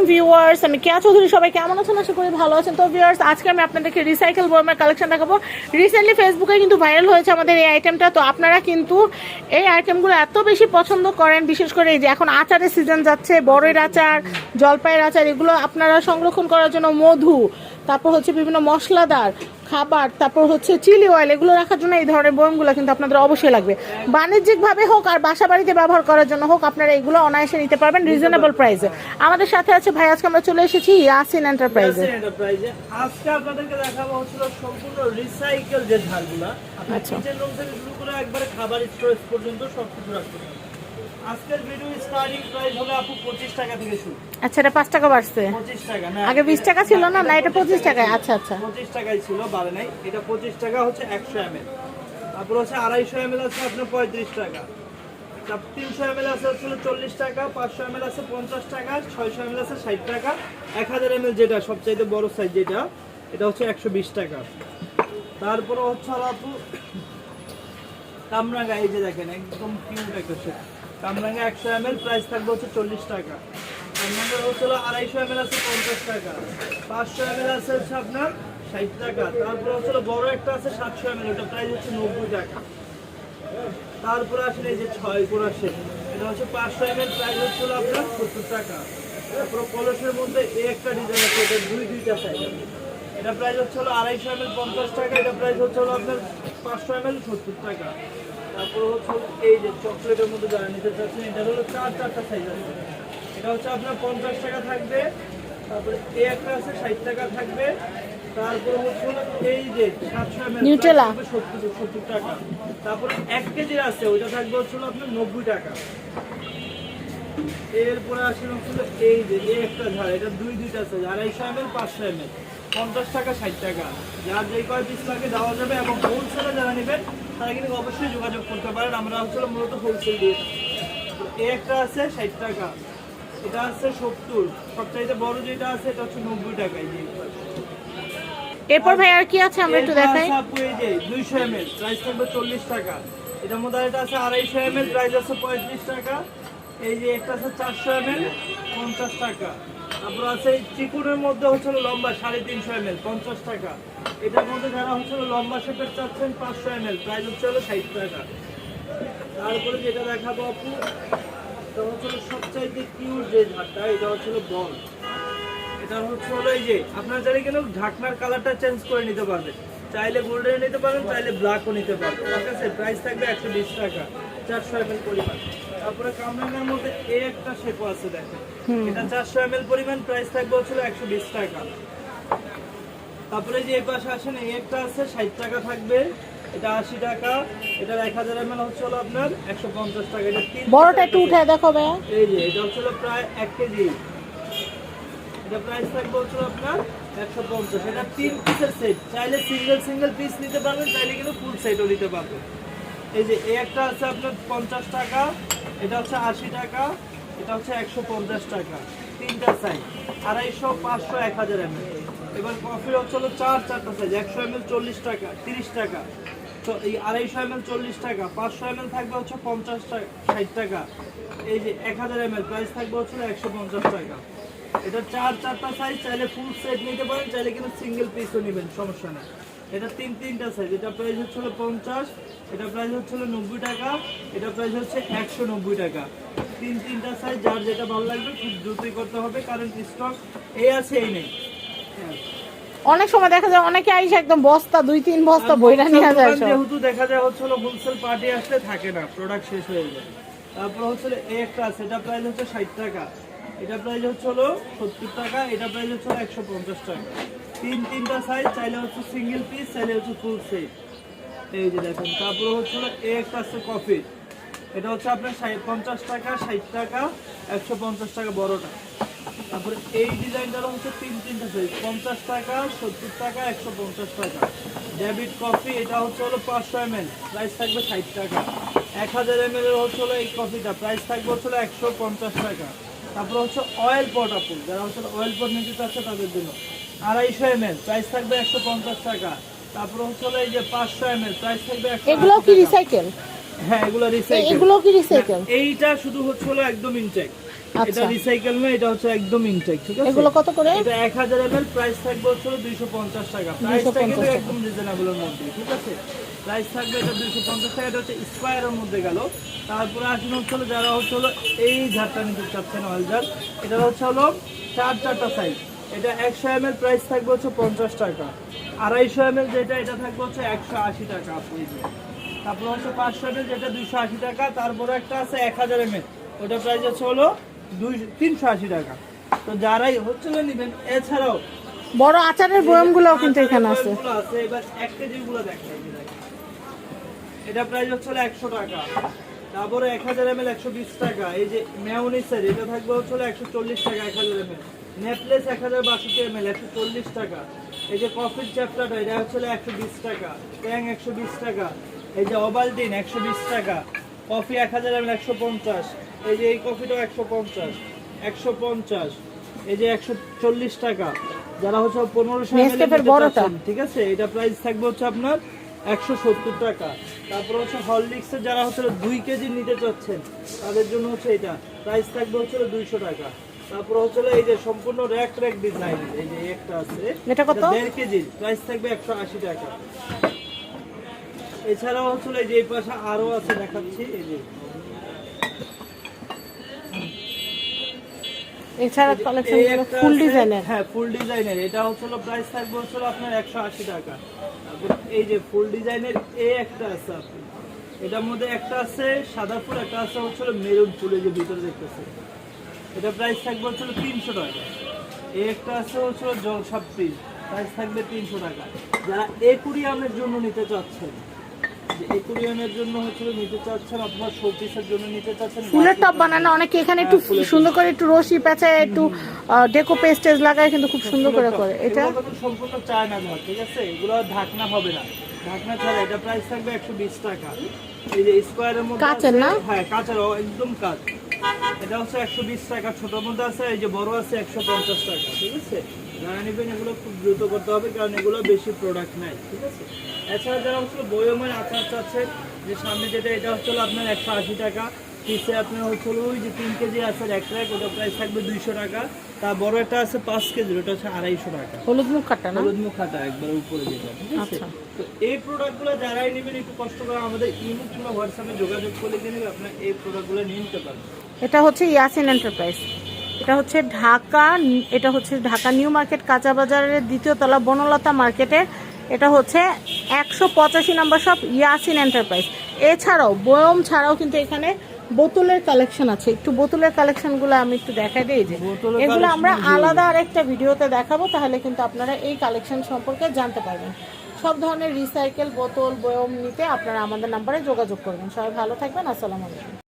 Viewers, আমি কেয়া চৌধুরী। সবাই কেমন আছেন? আশা করি ভালো আছেন। তো ভিউয়ার্স, আজকে আমি আপনাদেরকে রিসাইকেল বয়ামের কালেকশন দেখাবো। রিসেন্টলি ফেসবুকে কিন্তু ভাইরাল হয়েছে আমাদের এই আইটেমটা। তো আপনারা কিন্তু এই আইটেমগুলো এত বেশি পছন্দ করেন, বিশেষ করে এই যে এখন আচারের সিজন যাচ্ছে, বড়ের আচার, জলপাইয়ের আচার, এগুলো আপনারা সংরক্ষণ করার জন্য মধু, তারপর হচ্ছে বিভিন্ন মশলাদার খাবার, তারপর হচ্ছে চিলি অয়েল, এগুলো রাখার জন্য এই ধরনের বয়ামগুলো কিন্তু আপনাদের অবশ্যই লাগবে। বাণিজ্যিকভাবে হোক আর বাসা বাড়িতে ব্যবহার করার জন্য হোক, আপনারা এগুলো অনায়াসে নিতে পারবেন রিজনেবল প্রাইসে। আমাদের সাথে আছে ভাই, আজকে আমরা চলে এসেছি ইয়াসিন এন্টারপ্রাইজে। আজকে আপনাদেরকে দেখাবো হচ্ছে সম্পূর্ণ রিসাইকেল যে ঝাড়গুলা, আচ্ছা, কিচেন রুম থেকে শুরু করে একবারে খাবার স্টোরেজ পর্যন্ত সবকিছু রাখতে পারবেন। আজকের ভিডিও স্টার্টিং প্রাইস হবে আপু 25 টাকা থেকে শুরু। আচ্ছা, এটা 5 টাকা বাড়ছে? 25 টাকা না, আগে 20 টাকা ছিল না? না, এটা 25 টাকায়। আচ্ছা আচ্ছা, 25 টাকাই ছিল, বাড়ে নাই। এটা 25 টাকা হচ্ছে 100 ml। তারপর হচ্ছে 250 ml আছে আপনার 35 টাকা। তারপর 300 ml আছে হচ্ছে 40 টাকা, 500 ml আছে 50 টাকা, 600 ml আছে 60 টাকা, 1000 ml যেটা সবচাইতে বড় সাইজ যেটা, এটা হচ্ছে 120 টাকা। তারপরে হচ্ছে আপু কামরাঙ্গা, এই যে দেখেন একদম কিউট একটা সেট কামরাঙ্গা 100 ml, প্রাইস থাকবে হচ্ছে 40 টাকা। কামরাঙ্গা হচ্ছে 250 ml আছে 50 টাকা, 500 ml আছে হচ্ছে আপনার 60 টাকা। তারপরে হচ্ছে বড় একটা আছে 700 ml, ওটা প্রাইস হচ্ছে 90 টাকা। তারপরে আসেন এই যে 6 কোড়া সেট, এটা হচ্ছে 500 ml, প্রাইস হচ্ছে আপনার 70 টাকা। তারপরে কলসের মধ্যে এই একটা ডিজাইন আছে, এটা দুইটা সাইজ, এটা প্রাইস হচ্ছে 250 ml 50 টাকা, এটা প্রাইস হচ্ছে আপনার 500 ml 70 টাকা। তারপর হচ্ছে এই যে চকলেটের মধ্যে যারা নিতে চাচ্ছেন, এটা হলো চারটা সাইজ আছে, এটা হচ্ছে আপনার 50 টাকা থাকবে। তারপরে এই একটা আছে 60 টাকা থাকবে। তারপর হচ্ছে এই যে 700 ml নিউটেলা 70 টাকা। তারপরে 1 কেজির আছে, ওইটা থাকবে হচ্ছে আপনার 90 টাকা। এরপরে আসলে হচ্ছে এই যে এই একটা ঝাড়, এটা দুইটা আছে, 250 ml 500 ml, 50 টাকা 60 টাকা। যার যে কয় পিস লাগে দেওয়া যাবে। এবং হোলসেলে যারা নেবেন তারা কিন্তু অবশ্যই যোগাযোগ করতে পারেন, আমরা হচ্ছে মূলত হোলসেল দিয়ে থাকি। এই একটা আছে 60 টাকা, এটা আছে 70, সবচাইতে বড় যেটা আছে এটা হচ্ছে 90 টাকা। এরপর ভাই আর কি আছে আমরা একটু দেখাই। আপু এই যে 200 ml, প্রাইস থাকবে 40 টাকা। এটার মধ্যে এটা আছে 250 ml, প্রাইস আছে 35 টাকা। এই যে একটা আছে 400 ml 50 টাকা। তারপর আছে চিকুনের মধ্যে হচ্ছে লম্বা 350 ml 50 টাকা। এটার মধ্যে যারা হচ্ছে লম্বা শেপের চাচ্ছেন 500 ml, প্রাইস হচ্ছে 60 টাকা। তারপরে যেটা দেখাবো আপু, এটা হচ্ছে সবচাইতে কিউট যে ঝাড়টা, এটা হচ্ছে বল। এটা হচ্ছে এই যে আপনার চাইলে কিন্তু ঢাকনার কালারটা চেঞ্জ করে নিতে পারবে, চাইলে গোল্ডেন নিতে পারেন, চাইলে ব্ল্যাকও নিতে পারবেন। ঠিক আছে, প্রাইস থাকবে 120 টাকা, 400 ml পরিমাণ। তারপরে কামরাঙ্গার মধ্যে এই একটা শেপও আছে, দেখেন এটা 400 ml পরিমাণ, প্রাইস থাকবে হচ্ছে 120 টাকা। তারপরে যে এই পাশে আসেন, এই একটা আছে 60 টাকা থাকবে, এটা 80 টাকা। এটা 1000 ml হচ্ছে আপনার 150 টাকা। এটা বড়টা একটু উঠায় দেখো ভাই। এই যে এটা হচ্ছে প্রায় 1 কেজি, এটা প্রাইস থাকবে হচ্ছে আপনার 150। এটা 3 পিসের সেট, চাইলে সিঙ্গেল পিস নিতে পারবেন, চাইলে কিন্তু ফুল সেটও নিতে পারবেন। এই যে এই একটা আছে আপনার 50 টাকা, এটা হচ্ছে 80 টাকা, এটা হচ্ছে 150 টাকা। তিনটা সাইজ, 250, 500, 1000 ml। এবার কফির হচ্ছে চারটা সাইজ, 100 ml 40 টাকা, 30 টাকা। তো এই 250 ml 40 টাকা, 500 ml থাকবে হচ্ছে 50 টাকা, 60 টাকা। এই যে 1000 ml, প্রাইস থাকবে হচ্ছে 150 টাকা। এটা চারটা সাইজ, চাইলে ফুল সেট নিতে পারেন, চাইলে কিন্তু সিঙ্গেল পিসও নেবেন, সমস্যা নেই। এটা তিনটা সাইজ, এটা প্রাইস হচ্ছে 50, এটা প্রাইস হচ্ছে 90 টাকা, এটা প্রাইস হচ্ছে 190 টাকা। তিনটা সাইজ, যার যেটা ভালো লাগবে খুব দ্রুতই করতে হবে, কারণ স্টক এই আছে এই নেই। অনেক সময় দেখা যায় অনেকে আইসা একদম বস্তা 2-3 বস্তা বইরা নিয়ে যায়, যেহেতু দেখা যায় হচ্ছে হোলসেল পার্টি আসলে থাকে না, প্রোডাক্ট শেষ হয়ে যায়। তারপর হচ্ছে এই একটা আছে, এটা প্রাইস হচ্ছে 60 টাকা, এটা প্রাইস হচ্ছে 70 টাকা, এটা প্রাইস হচ্ছে 150 টাকা। তিনটা সাইজ, চাইলে হচ্ছে সিঙ্গেল পিস, চাইলে হচ্ছে ফুল সেট। এই যে দেখেন। তারপর হচ্ছে এই একটা আছে কফি, এটা হচ্ছে আপনার 50 টাকা, 60 টাকা, 150 টাকা বড়টা। তারপরে এই ডিজাইনটা হচ্ছে তিনটা সাইজ, 50 টাকা, 70 টাকা, 150 টাকা। ডেভিড কফি, এটা হচ্ছে 500 ml, প্রাইস থাকবে 60 টাকা। 1000 ml এর হচ্ছে এই কফিটা, প্রাইস থাকবে হচ্ছে 150 টাকা। তারপর হচ্ছে অয়েল পট, আপু যারা হচ্ছে অয়েল পট নিতে চাচ্ছে তাদের জন্য 250 ml, প্রাইস থাকবে 150 টাকা। তারপর হচ্ছে এই যে 500 ml, প্রাইস থাকবে 150 এগুলো কি টাকা। রিসাইকেল? হ্যাঁ, এগুলো রিসাইকেল। এগুলো কি রিসাইকেল? এইটা শুধু হচ্ছে একদম ইনটেক, এটা রিসাইকেল না, এটা হচ্ছে একদম ইনটেক, ঠিক আছে? এগুলো কত করে? এটা 1000 ml, প্রাইস থাকবে হচ্ছে 250 টাকা। প্রাইস থাকবে একদম রিজনেবলের মধ্যে, ঠিক আছে? প্রাইস থাকবে এটা 250 টাকা। এটা হচ্ছে স্কয়ারের মধ্যে গেল। তারপরে আসুন হচ্ছে যারা হচ্ছে এই ঝাড়টা নিতে চাচ্ছেন, অয়েল ঝাড়, এটা হচ্ছে চারটা সাইজ। এটা 100 ml, প্রাইস থাকবে হচ্ছে 50 টাকা। 250 ml যেটা, এটা থাকবে হচ্ছে 180 টাকা। তারপর হচ্ছে 500 ml যেটা 280 টাকা। তারপরে একটা আছে 1000 ml, ওটা প্রাইস হচ্ছে 380 টাকা। তো যারাই হচ্ছে নেবেন। এছাড়াও বড় আচারের বয়ামগুলোও কিন্তু এখানে আছে। এবার 1 কেজি গুলো দেখেন, এটা প্রাইস হচ্ছে 100 টাকা। তারপরে 1000 ml 120 টাকা। এই যে মেয়োনিজের, এটা থাকবে হচ্ছে 140 টাকা 1000 ml। নেপলেস 1062 ml 140 টাকা। এই যে কফির চ্যাপ্টারটা, এটা হচ্ছে 120 টাকা। ট্যাং 120 টাকা। এই যে ওভালটিন 120 টাকা। Coffee 1000 ml 150। এই যে এই কফিটাও 150। এই যে 140 টাকা। যারা হচ্ছে 1500 ml, ঠিক আছে? এটা প্রাইস থাকবে হচ্ছে আপনার 170 টাকা। তারপর হচ্ছে হরলিক্সের যারা হচ্ছে 2 কেজি নিতে চাচ্ছেন, তাদের জন্য হচ্ছে এটা প্রাইস থাকবে হচ্ছে 200 টাকা। তারপর হচ্ছে এই যে সম্পূর্ণ র্যাক ডিজাইন, এই যে একটা আছে, এটা কত? 1.5 কেজি, প্রাইস থাকবে 180 টাকা। এছাড়াও হচ্ছে এই যে এই পাশে আরো আছে, দেখাচ্ছি। এই যে এছাড়া কালেকশনগুলো ফুল ডিজাইনের। হ্যাঁ, ফুল ডিজাইনের। এটা হচ্ছে প্রাইস থাকবে হচ্ছে আপনার 180 টাকা। তারপর এই যে ফুল ডিজাইনের এই একটা আছে, আপনি এটার মধ্যে একটা আছে সাদা ফুল, একটা আছে হচ্ছে মেরুন ফুল, এই যে ভিতরে দেখতেছে। এটা প্রাইস থাকবে হচ্ছে 300 টাকা। এই একটা আছে হচ্ছে জলসাপ পিস, প্রাইস থাকবে 300 টাকা। যারা একুরিয়ামের জন্য নিতে চাচ্ছেন, একুরিয়ামের জন্য হচ্ছে নিতে চাচ্ছেন, অথবা শোপিসের জন্য নিতে চাচ্ছেন, ফুলের টপ বানানো অনেকে এখানে একটু সুন্দর করে একটু রশি পেঁচায় একটু ডেকো পেস্টেজ লাগায় কিন্তু খুব সুন্দর করে করে। এটা সম্পূর্ণ চায়না ঘর, ঠিক আছে? এগুলো ঢাকনা হবে না, ঢাকনা ছাড়া। এটা প্রাইস থাকবে 120 টাকা। এই যে স্কয়ারের মধ্যে কাচের না? হ্যাঁ, কাচের, একদম কাচ। এটা হচ্ছে 120 টাকা। ছোটর মধ্যে আছে, এই যে বড় আছে 150 টাকা, ঠিক আছে? যারা নেবেন এগুলো খুব দ্রুত করতে হবে, কারণ এগুলো বেশি প্রোডাক্ট নাই, ঠিক আছে? এছাড়া যারা হচ্ছে বয়মের আচার চাচ্ছে, যে সামনে যেটা, এটা হচ্ছে আপনার 180 টাকা পিসে। আপনার হচ্ছে ওই যে 3 কেজি আচার এক ট্র্যাক, ওটা প্রাইস থাকবে 200 টাকা। তার বড় একটা আছে 5 কেজি, ওটা হচ্ছে 250 টাকা। হলুদ মুখ কাটা না? হলুদ মুখ কাটা একবার উপরে যেটা, ঠিক আছে? তো এই প্রোডাক্টগুলো যারাই নেবেন একটু কষ্ট করে আমাদের ইমো কিংবা হোয়াটসঅ্যাপে যোগাযোগ করলে কিনে আপনার এই প্রোডাক্টগুলো নিতে পারবেন। এটা হচ্ছে ইয়াসিন এন্টারপ্রাইজ। এটা হচ্ছে ঢাকা নিউ মার্কেট কাঁচা বাজারের 2য় তলা বনলতা মার্কেটে। এটা হচ্ছে 185 নম্বর শপ, ইয়াসিন এন্টারপ্রাইজ। এছাড়াও বয়ম ছাড়াও কিন্তু এখানে বোতলের কালেকশন আছে। একটু বোতলের কালেকশনগুলো আমি একটু দেখাই দিই। যে এগুলো আমরা আলাদা আরেকটা ভিডিওতে দেখাবো, তাহলে কিন্তু আপনারা এই কালেকশন সম্পর্কে জানতে পারবেন। সব ধরনের রিসাইকেল বোতল বয়ম নিতে আপনারা আমাদের নাম্বারে যোগাযোগ করবেন। সবাই ভালো থাকবেন। আসসালামু আলাইকুম।